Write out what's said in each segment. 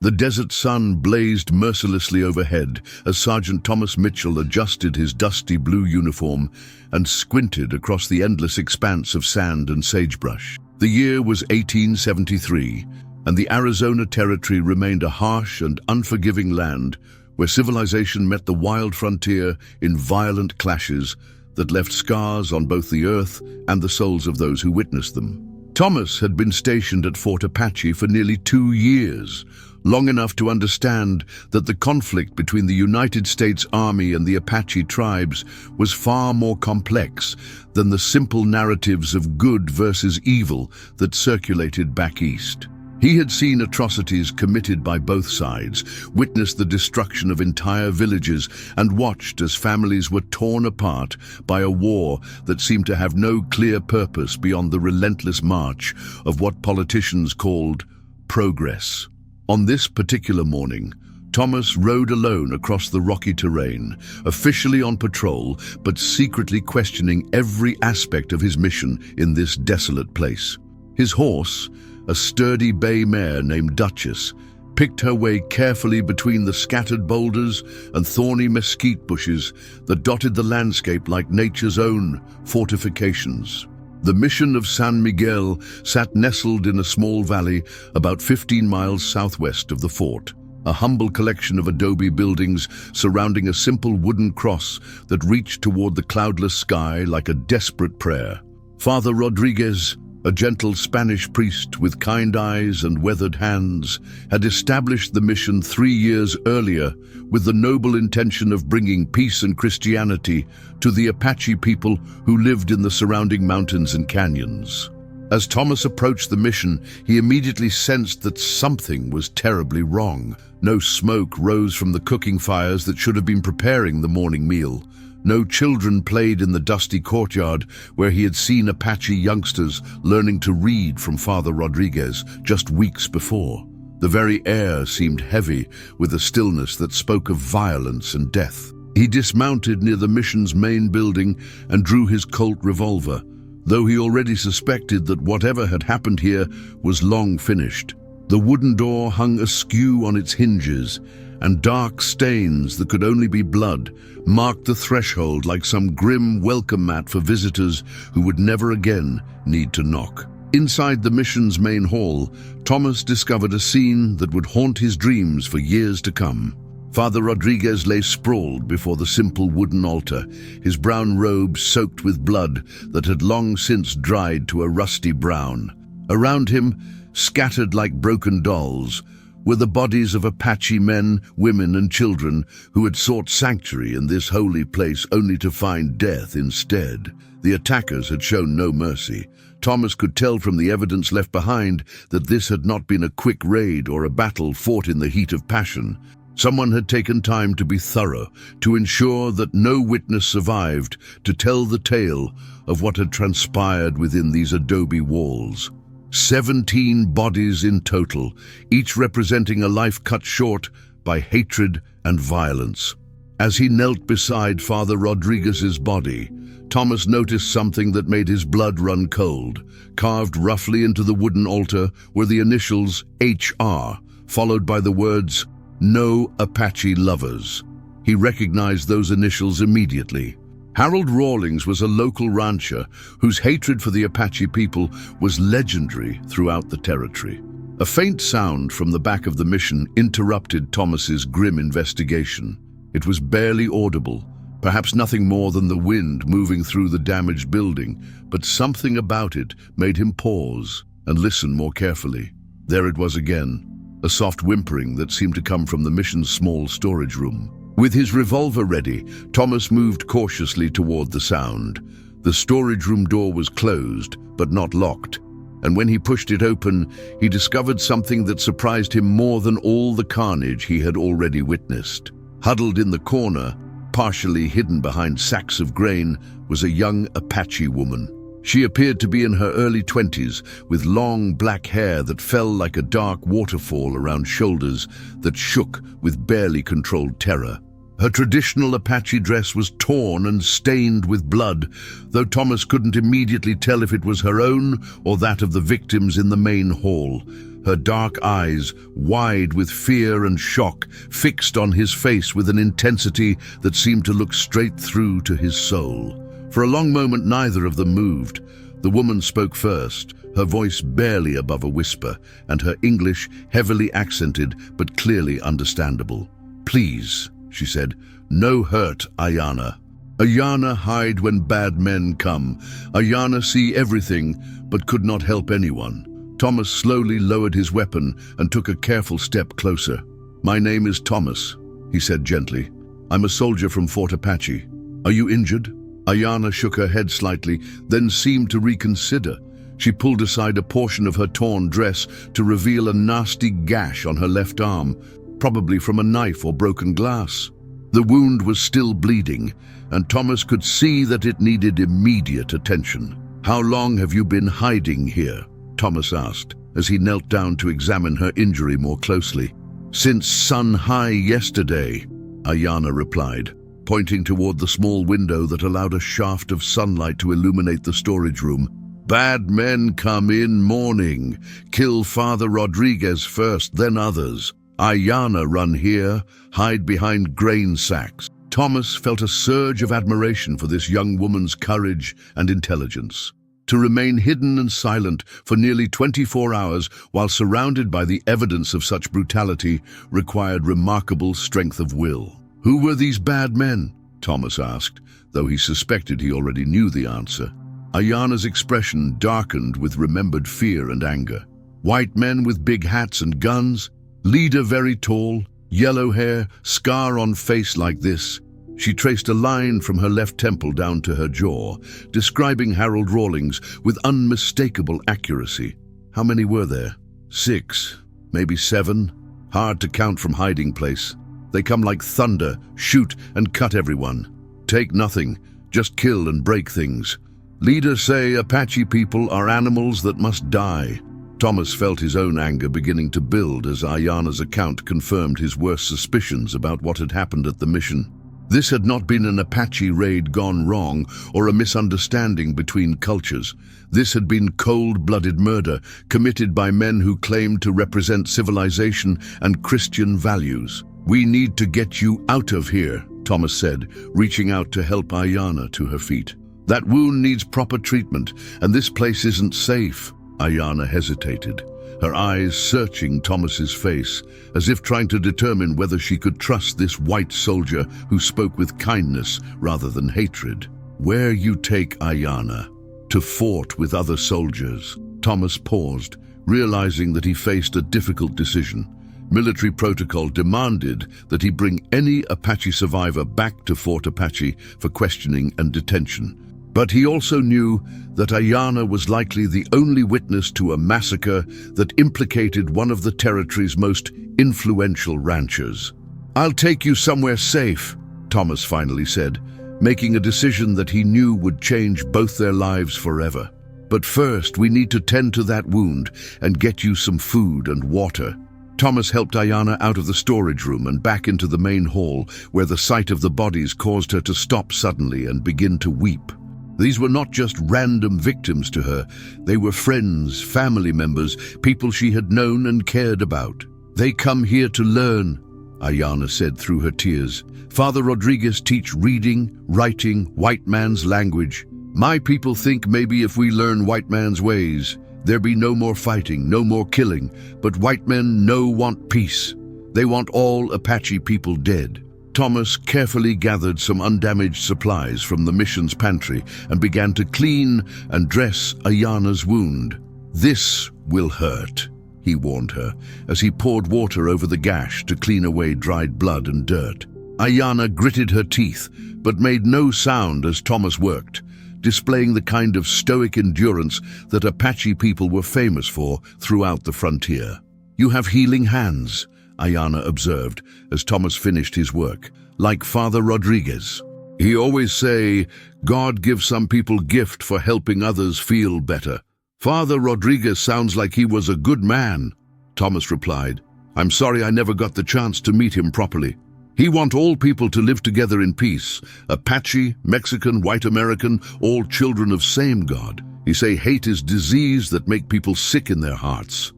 The desert sun blazed mercilessly overhead as Sergeant Thomas Mitchell adjusted his dusty blue uniform and squinted across the endless expanse of sand and sagebrush. The year was 1873, and the Arizona Territory remained a harsh and unforgiving land where civilization met the wild frontier in violent clashes that left scars on both the earth and the souls of those who witnessed them. Thomas had been stationed at Fort Apache for nearly 2 years, long enough to understand that the conflict between the United States Army and the Apache tribes was far more complex than the simple narratives of good versus evil that circulated back east. He had seen atrocities committed by both sides, witnessed the destruction of entire villages, and watched as families were torn apart by a war that seemed to have no clear purpose beyond the relentless march of what politicians called progress. On this particular morning, Thomas rode alone across the rocky terrain, officially on patrol, but secretly questioning every aspect of his mission in this desolate place. His horse, a sturdy bay mare named Duchess, picked her way carefully between the scattered boulders and thorny mesquite bushes that dotted the landscape like nature's own fortifications. The mission of San Miguel sat nestled in a small valley about 15 miles southwest of the fort, a humble collection of adobe buildings surrounding a simple wooden cross that reached toward the cloudless sky like a desperate prayer. Father Rodriguez, a gentle Spanish priest with kind eyes and weathered hands, had established the mission 3 years earlier with the noble intention of bringing peace and Christianity to the Apache people who lived in the surrounding mountains and canyons. As Thomas approached the mission, he immediately sensed that something was terribly wrong. No smoke rose from the cooking fires that should have been preparing the morning meal. No children played in the dusty courtyard where he had seen Apache youngsters learning to read from Father Rodriguez just weeks before. The very air seemed heavy with a stillness that spoke of violence and death. He dismounted near the mission's main building and drew his Colt revolver, though he already suspected that whatever had happened here was long finished. The wooden door hung askew on its hinges, and dark stains that could only be blood marked the threshold like some grim welcome mat for visitors who would never again need to knock. Inside the mission's main hall, Thomas discovered a scene that would haunt his dreams for years to come. Father Rodriguez lay sprawled before the simple wooden altar, his brown robe soaked with blood that had long since dried to a rusty brown. Around him, scattered like broken dolls, were the bodies of Apache men, women, and children who had sought sanctuary in this holy place only to find death instead. The attackers had shown no mercy. Thomas could tell from the evidence left behind that this had not been a quick raid or a battle fought in the heat of passion. Someone had taken time to be thorough, to ensure that no witness survived to tell the tale of what had transpired within these adobe walls. 17 bodies in total, each representing a life cut short by hatred and violence. As he knelt beside Father Rodriguez's body, Thomas noticed something that made his blood run cold. Carved roughly into the wooden altar were the initials HR, followed by the words, "No Apache Lovers." He recognized those initials immediately. Harold Rawlings was a local rancher whose hatred for the Apache people was legendary throughout the territory. A faint sound from the back of the mission interrupted Thomas's grim investigation. It was barely audible, perhaps nothing more than the wind moving through the damaged building, but something about it made him pause and listen more carefully. There it was again, a soft whimpering that seemed to come from the mission's small storage room. With his revolver ready, Thomas moved cautiously toward the sound. The storage room door was closed, but not locked, and when he pushed it open, he discovered something that surprised him more than all the carnage he had already witnessed. Huddled in the corner, partially hidden behind sacks of grain, was a young Apache woman. She appeared to be in her early 20s, with long black hair that fell like a dark waterfall around shoulders that shook with barely controlled terror. Her traditional Apache dress was torn and stained with blood, though Thomas couldn't immediately tell if it was her own or that of the victims in the main hall. her dark eyes, wide with fear and shock, fixed on his face with an intensity that seemed to look straight through to his soul. For a long moment neither of them moved. The woman spoke first, her voice barely above a whisper, and her English heavily accented but clearly understandable. "Please," she said, "no hurt, Ayana. Ayana hide when bad men come. Ayana see everything, but could not help anyone." Thomas slowly lowered his weapon and took a careful step closer. "My name is Thomas," he said gently. "I'm a soldier from Fort Apache. Are you injured?" Ayana shook her head slightly, then seemed to reconsider. She pulled aside a portion of her torn dress to reveal a nasty gash on her left arm, probably from a knife or broken glass. The wound was still bleeding, and Thomas could see that it needed immediate attention. "How long have you been hiding here?" Thomas asked, as he knelt down to examine her injury more closely. "Since sun high yesterday," Ayana replied, pointing toward the small window that allowed a shaft of sunlight to illuminate the storage room. "Bad men come in morning, kill Father Rodriguez first, then others. Ayana run here, hide behind grain sacks." Thomas felt a surge of admiration for this young woman's courage and intelligence. To remain hidden and silent for nearly 24 hours while surrounded by the evidence of such brutality required remarkable strength of will. "Who were these bad men?" Thomas asked, though he suspected he already knew the answer. Ayana's expression darkened with remembered fear and anger. "White men with big hats and guns, leader very tall, yellow hair, scar on face like this." She traced a line from her left temple down to her jaw, describing Harold Rawlings with unmistakable accuracy. "How many were there?" "6, maybe 7. Hard to count from hiding place. They come like thunder, shoot and cut everyone. Take nothing, just kill and break things. Leaders say Apache people are animals that must die." Thomas felt his own anger beginning to build as Ayana's account confirmed his worst suspicions about what had happened at the mission. This had not been an Apache raid gone wrong or a misunderstanding between cultures. This had been cold-blooded murder committed by men who claimed to represent civilization and Christian values. "We need to get you out of here," Thomas said, reaching out to help Ayana to her feet. "That wound needs proper treatment, and this place isn't safe." Ayana hesitated, her eyes searching Thomas's face, as if trying to determine whether she could trust this white soldier who spoke with kindness rather than hatred. "Where you take Ayana? To fort with other soldiers." Thomas paused, realizing that he faced a difficult decision. Military protocol demanded that he bring any Apache survivor back to Fort Apache for questioning and detention. But he also knew that Ayana was likely the only witness to a massacre that implicated one of the territory's most influential ranchers. "I'll take you somewhere safe," Thomas finally said, making a decision that he knew would change both their lives forever. "But first, we need to tend to that wound and get you some food and water." Thomas helped Ayana out of the storage room and back into the main hall, where the sight of the bodies caused her to stop suddenly and begin to weep. These were not just random victims to her. They were friends, family members, people she had known and cared about. "They come here to learn," Ayana said through her tears. "Father Rodriguez teach reading, writing, white man's language. My people think maybe if we learn white man's ways, there be no more fighting, no more killing, but white men want peace. They want all Apache people dead." Thomas carefully gathered some undamaged supplies from the mission's pantry and began to clean and dress Ayana's wound. "This will hurt," he warned her, as he poured water over the gash to clean away dried blood and dirt. Ayana gritted her teeth, but made no sound as Thomas worked, displaying the kind of stoic endurance that Apache people were famous for throughout the frontier. "You have healing hands," Ayana observed as Thomas finished his work, "like Father Rodriguez. He always say, God gives some people gift for helping others feel better. Father Rodriguez sounds like he was a good man." Thomas replied, "I'm sorry I never got the chance to meet him properly. He want all people to live together in peace. Apache, Mexican, white American, all children of same God. He say hate is disease that make people sick in their hearts."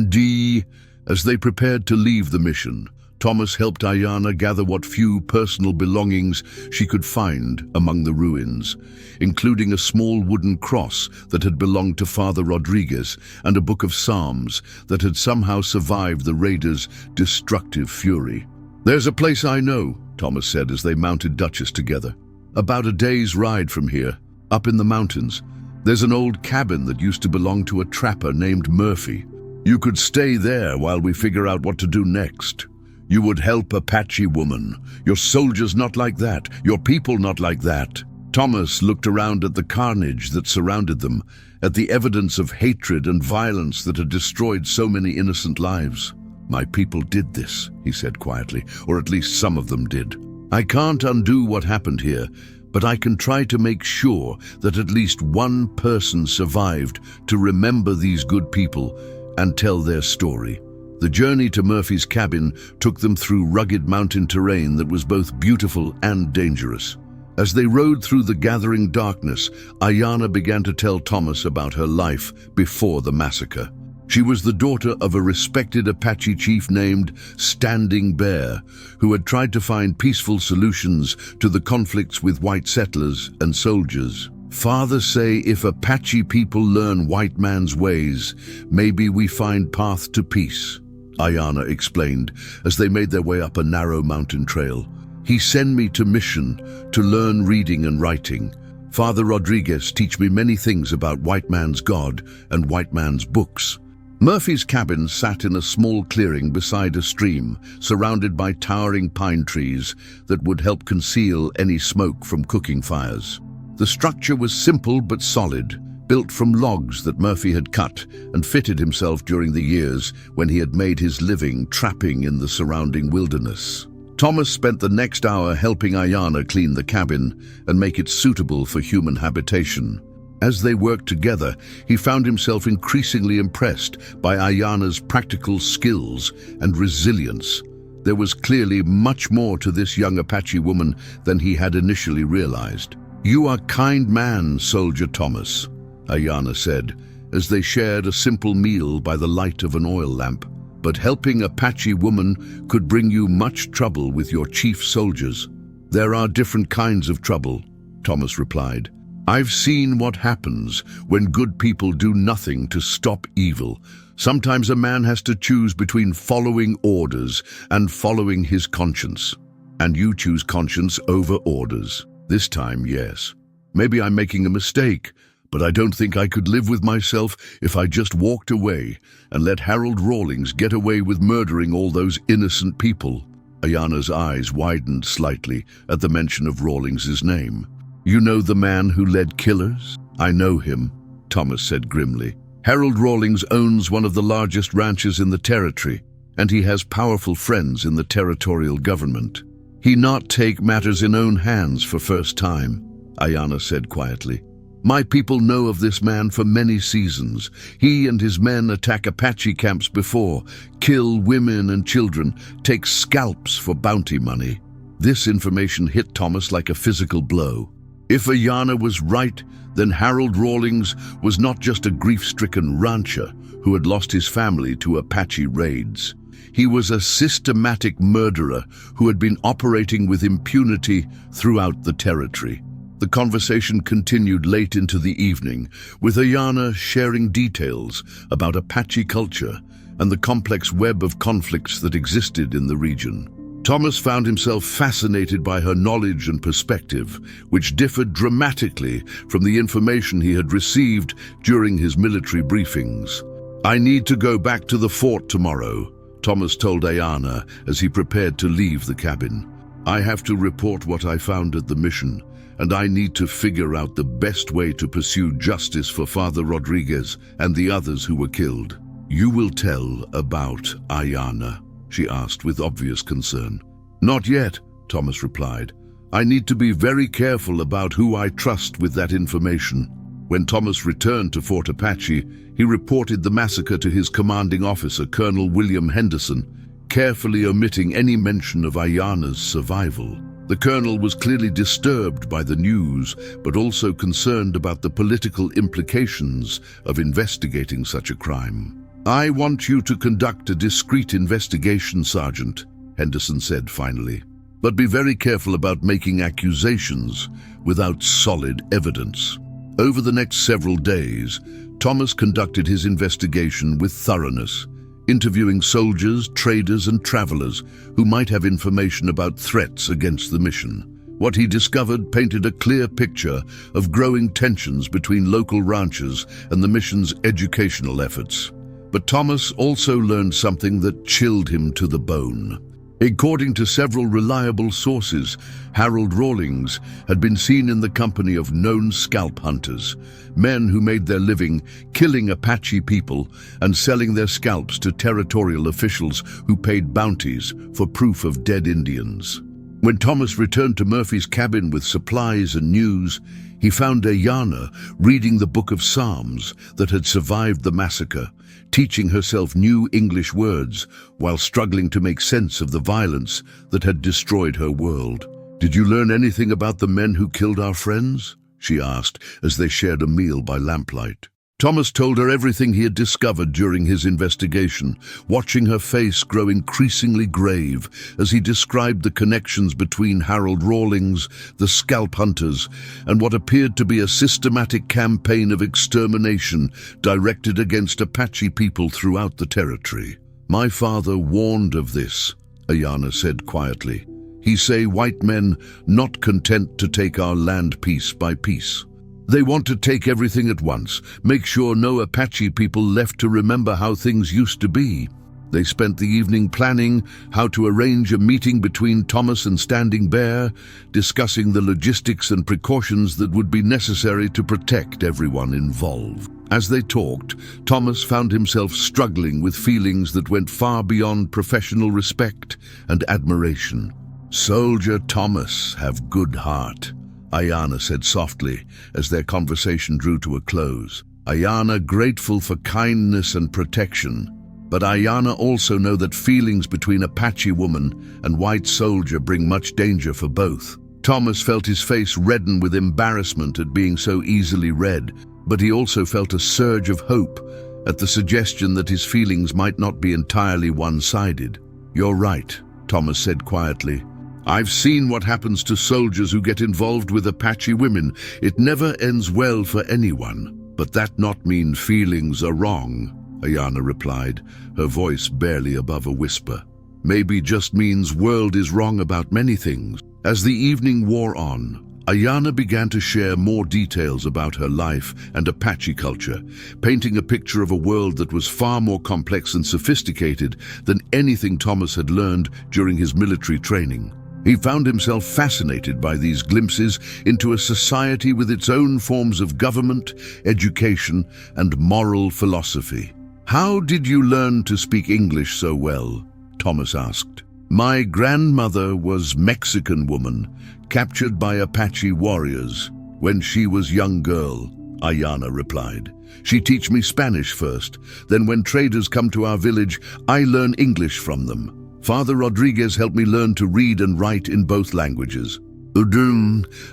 D. As they prepared to leave the mission, Thomas helped Ayana gather what few personal belongings she could find among the ruins, including a small wooden cross that had belonged to Father Rodriguez and a book of Psalms that had somehow survived the raiders' destructive fury. "There's a place I know," Thomas said as they mounted Duchess together. "About a day's ride from here, up in the mountains. There's an old cabin that used to belong to a trapper named Murphy. You could stay there while we figure out what to do next. You would help Apache woman. Your soldiers not like that. Your people not like that." Thomas looked around at the carnage that surrounded them, at the evidence of hatred and violence that had destroyed so many innocent lives. "My people did this," he said quietly, "or at least some of them did. I can't undo what happened here, but I can try to make sure that at least one person survived to remember these good people and tell their story." The journey to Murphy's cabin took them through rugged mountain terrain that was both beautiful and dangerous. As they rode through the gathering darkness, Ayana began to tell Thomas about her life before the massacre. She was the daughter of a respected Apache chief named Standing Bear, who had tried to find peaceful solutions to the conflicts with white settlers and soldiers. "Father say if Apache people learn white man's ways, maybe we find path to peace," Ayana explained as they made their way up a narrow mountain trail. "He send me to mission to learn reading and writing. Father Rodriguez teach me many things about white man's God and white man's books." Murphy's cabin sat in a small clearing beside a stream, surrounded by towering pine trees that would help conceal any smoke from cooking fires. The structure was simple but solid, built from logs that Murphy had cut and fitted himself during the years when he had made his living trapping in the surrounding wilderness. Thomas spent the next hour helping Ayana clean the cabin and make it suitable for human habitation. As they worked together, he found himself increasingly impressed by Ayana's practical skills and resilience. There was clearly much more to this young Apache woman than he had initially realized. "You are kind man, Soldier Thomas," Ayana said, as they shared a simple meal by the light of an oil lamp. "But helping Apache woman could bring you much trouble with your chief soldiers." "There are different kinds of trouble," Thomas replied. "I've seen what happens when good people do nothing to stop evil. Sometimes a man has to choose between following orders and following his conscience. And you choose conscience over orders. This time, yes. Maybe I'm making a mistake, but I don't think I could live with myself if I just walked away and let Harold Rawlings get away with murdering all those innocent people." Ayana's eyes widened slightly at the mention of Rawlings's name. "You know the man who led killers?" "I know him," Thomas said grimly. "Harold Rawlings owns one of the largest ranches in the territory, and he has powerful friends in the territorial government. He not take matters in own hands for first time," Ayana said quietly. "My people know of this man for many seasons. He and his men attack Apache camps before, kill women and children, take scalps for bounty money." This information hit Thomas like a physical blow. If Ayana was right, then Harold Rawlings was not just a grief-stricken rancher who had lost his family to Apache raids. He was a systematic murderer who had been operating with impunity throughout the territory. The conversation continued late into the evening, with Ayana sharing details about Apache culture and the complex web of conflicts that existed in the region. Thomas found himself fascinated by her knowledge and perspective, which differed dramatically from the information he had received during his military briefings. "I need to go back to the fort tomorrow," Thomas told Ayana as he prepared to leave the cabin. "I have to report what I found at the mission, and I need to figure out the best way to pursue justice for Father Rodriguez and the others who were killed." "You will tell about Ayana?" she asked with obvious concern. "Not yet," Thomas replied. "I need to be very careful about who I trust with that information." When Thomas returned to Fort Apache, he reported the massacre to his commanding officer, Colonel William Henderson, carefully omitting any mention of Ayana's survival. The colonel was clearly disturbed by the news, but also concerned about the political implications of investigating such a crime. "I want you to conduct a discreet investigation, Sergeant," Henderson said finally. "But be very careful about making accusations without solid evidence." Over the next several days, Thomas conducted his investigation with thoroughness, interviewing soldiers, traders, and travelers who might have information about threats against the mission. What he discovered painted a clear picture of growing tensions between local ranchers and the mission's educational efforts. But Thomas also learned something that chilled him to the bone. According to several reliable sources, Harold Rawlings had been seen in the company of known scalp hunters, men who made their living killing Apache people and selling their scalps to territorial officials who paid bounties for proof of dead Indians. When Thomas returned to Murphy's cabin with supplies and news, he found Ayana reading the Book of Psalms that had survived the massacre, teaching herself new English words while struggling to make sense of the violence that had destroyed her world. "Did you learn anything about the men who killed our friends?" she asked as they shared a meal by lamplight. Thomas told her everything he had discovered during his investigation, watching her face grow increasingly grave as he described the connections between Harold Rawlings, the scalp hunters, and what appeared to be a systematic campaign of extermination directed against Apache people throughout the territory. "My father warned of this," Ayana said quietly. "He say white men not content to take our land piece by piece. They want to take everything at once, make sure no Apache people left to remember how things used to be." They spent the evening planning how to arrange a meeting between Thomas and Standing Bear, discussing the logistics and precautions that would be necessary to protect everyone involved. As they talked, Thomas found himself struggling with feelings that went far beyond professional respect and admiration. "Soldier Thomas have good heart," Ayana said softly as their conversation drew to a close. Ayana grateful for kindness and protection, but Ayana also know that feelings between Apache woman and white soldier bring much danger for both. Thomas felt his face redden with embarrassment at being so easily read, but he also felt a surge of hope at the suggestion that his feelings might not be entirely one-sided. "You're right," Thomas said quietly. "I've seen what happens to soldiers who get involved with Apache women. It never ends well for anyone. But that not mean feelings are wrong," Ayana replied, her voice barely above a whisper. "Maybe just means world is wrong about many things." As the evening wore on, Ayana began to share more details about her life and Apache culture, painting a picture of a world that was far more complex and sophisticated than anything Thomas had learned during his military training. He found himself fascinated by these glimpses into a society with its own forms of government, education, and moral philosophy. "How did you learn to speak English so well?" Thomas asked. "My grandmother was Mexican woman, captured by Apache warriors when she was young girl," Ayana replied. "She teach me Spanish first, then when traders come to our village, I learn English from them. Father Rodriguez helped me learn to read and write in both languages."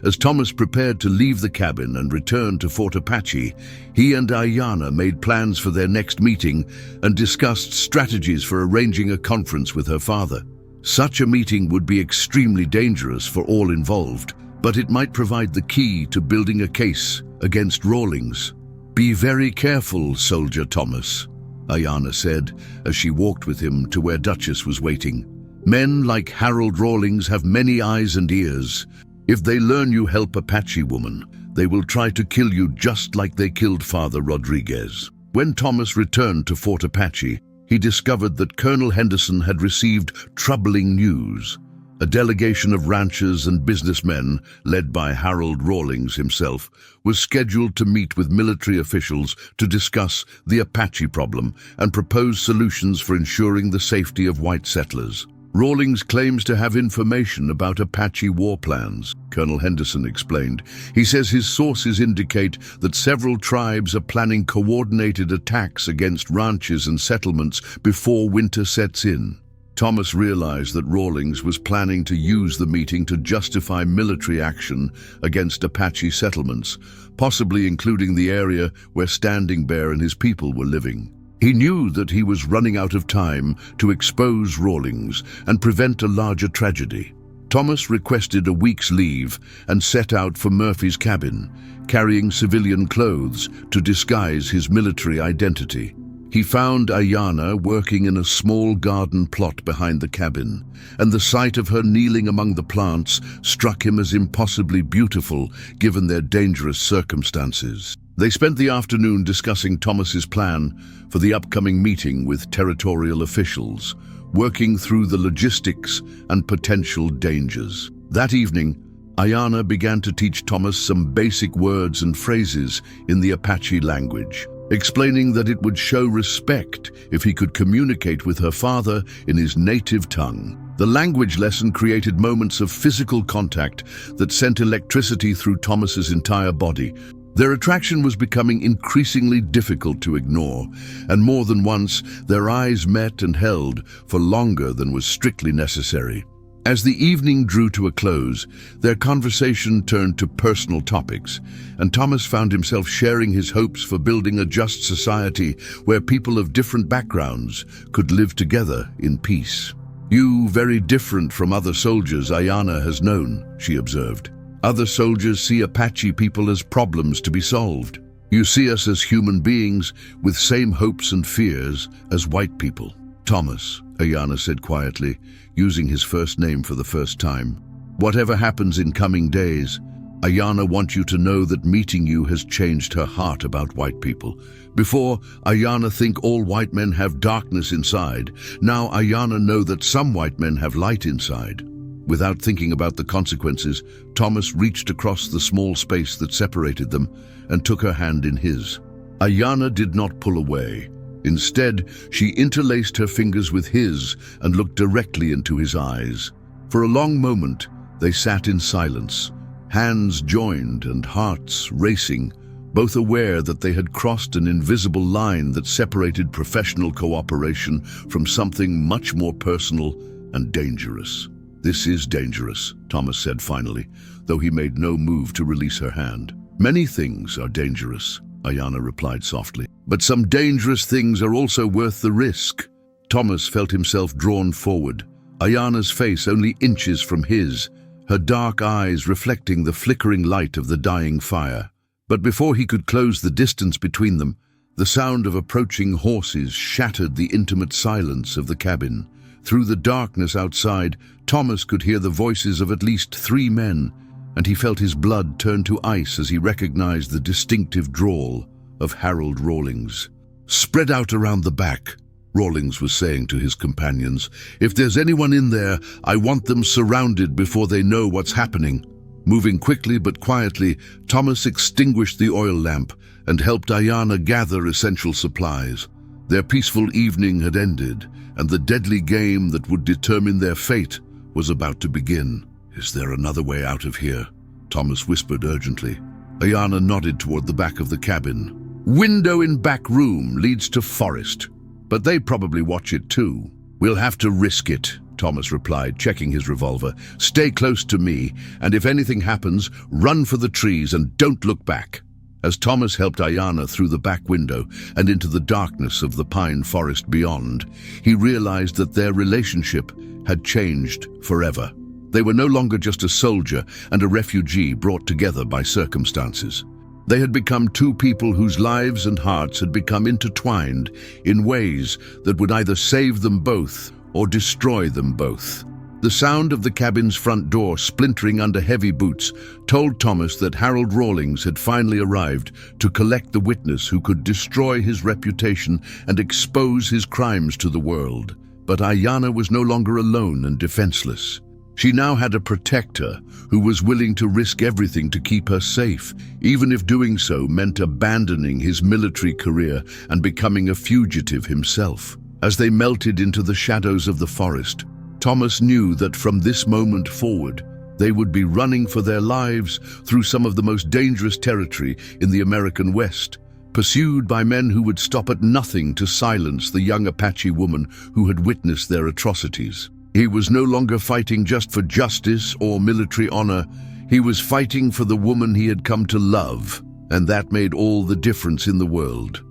As Thomas prepared to leave the cabin and return to Fort Apache, he and Ayana made plans for their next meeting and discussed strategies for arranging a conference with her father. Such a meeting would be extremely dangerous for all involved, but it might provide the key to building a case against Rawlings. "Be very careful, Soldier Thomas," Ayana said as she walked with him to where Duchess was waiting. "Men like Harold Rawlings have many eyes and ears. If they learn you help Apache woman, they will try to kill you just like they killed Father Rodriguez." When Thomas returned to Fort Apache, he discovered that Colonel Henderson had received troubling news. A delegation of ranchers and businessmen, led by Harold Rawlings himself, was scheduled to meet with military officials to discuss the Apache problem and propose solutions for ensuring the safety of white settlers. Rawlings claims to have information about Apache war plans, Colonel Henderson explained. He says his sources indicate that several tribes are planning coordinated attacks against ranches and settlements before winter sets in. Thomas realized that Rawlings was planning to use the meeting to justify military action against Apache settlements, possibly including the area where Standing Bear and his people were living. He knew that he was running out of time to expose Rawlings and prevent a larger tragedy. Thomas requested a week's leave and set out for Murphy's cabin, carrying civilian clothes to disguise his military identity. He found Ayanna working in a small garden plot behind the cabin, and the sight of her kneeling among the plants struck him as impossibly beautiful given their dangerous circumstances. They spent the afternoon discussing Thomas's plan for the upcoming meeting with territorial officials, working through the logistics and potential dangers. That evening, Ayanna began to teach Thomas some basic words and phrases in the Apache language, explaining that it would show respect if he could communicate with her father in his native tongue. The language lesson created moments of physical contact that sent electricity through Thomas's entire body. Their attraction was becoming increasingly difficult to ignore, and more than once their eyes met and held for longer than was strictly necessary. As the evening drew to a close, their conversation turned to personal topics, and Thomas found himself sharing his hopes for building a just society where people of different backgrounds could live together in peace. "You very different from other soldiers Ayanna has known," she observed. "Other soldiers see Apache people as problems to be solved. You see us as human beings with same hopes and fears as white people." "Thomas," Ayanna said quietly, using his first name for the first time. "Whatever happens in coming days, Ayanna wants you to know that meeting you has changed her heart about white people. Before, Ayanna think all white men have darkness inside. Now Ayanna know that some white men have light inside." Without thinking about the consequences, Thomas reached across the small space that separated them and took her hand in his. Ayanna did not pull away. Instead, she interlaced her fingers with his and looked directly into his eyes. For a long moment, they sat in silence, hands joined and hearts racing, both aware that they had crossed an invisible line that separated professional cooperation from something much more personal and dangerous. "This is dangerous," Thomas said finally, though he made no move to release her hand. "Many things are dangerous," Ayanna replied softly, "but some dangerous things are also worth the risk." Thomas felt himself drawn forward, Ayanna's face only inches from his, her dark eyes reflecting the flickering light of the dying fire. But before he could close the distance between them, the sound of approaching horses shattered the intimate silence of the cabin. Through the darkness outside, Thomas could hear the voices of at least 3 men, and he felt his blood turn to ice as he recognized the distinctive drawl of Harold Rawlings. "Spread out around the back," Rawlings was saying to his companions. "If there's anyone in there, I want them surrounded before they know what's happening." Moving quickly but quietly, Thomas extinguished the oil lamp and helped Ayanna gather essential supplies. Their peaceful evening had ended, and the deadly game that would determine their fate was about to begin. "Is there another way out of here?" Thomas whispered urgently. Ayanna nodded toward the back of the cabin. "Window in back room leads to forest, but they probably watch it too." "We'll have to risk it," Thomas replied, checking his revolver. "Stay close to me, and if anything happens, run for the trees and don't look back." As Thomas helped Ayanna through the back window and into the darkness of the pine forest beyond, he realized that their relationship had changed forever. They were no longer just a soldier and a refugee brought together by circumstances. They had become 2 people whose lives and hearts had become intertwined in ways that would either save them both or destroy them both. The sound of the cabin's front door splintering under heavy boots told Thomas that Harold Rawlings had finally arrived to collect the witness who could destroy his reputation and expose his crimes to the world. But Ayanna was no longer alone and defenseless. She now had a protector who was willing to risk everything to keep her safe, even if doing so meant abandoning his military career and becoming a fugitive himself. As they melted into the shadows of the forest, Thomas knew that from this moment forward, they would be running for their lives through some of the most dangerous territory in the American West, pursued by men who would stop at nothing to silence the young Apache woman who had witnessed their atrocities. He was no longer fighting just for justice or military honor. He was fighting for the woman he had come to love, and that made all the difference in the world.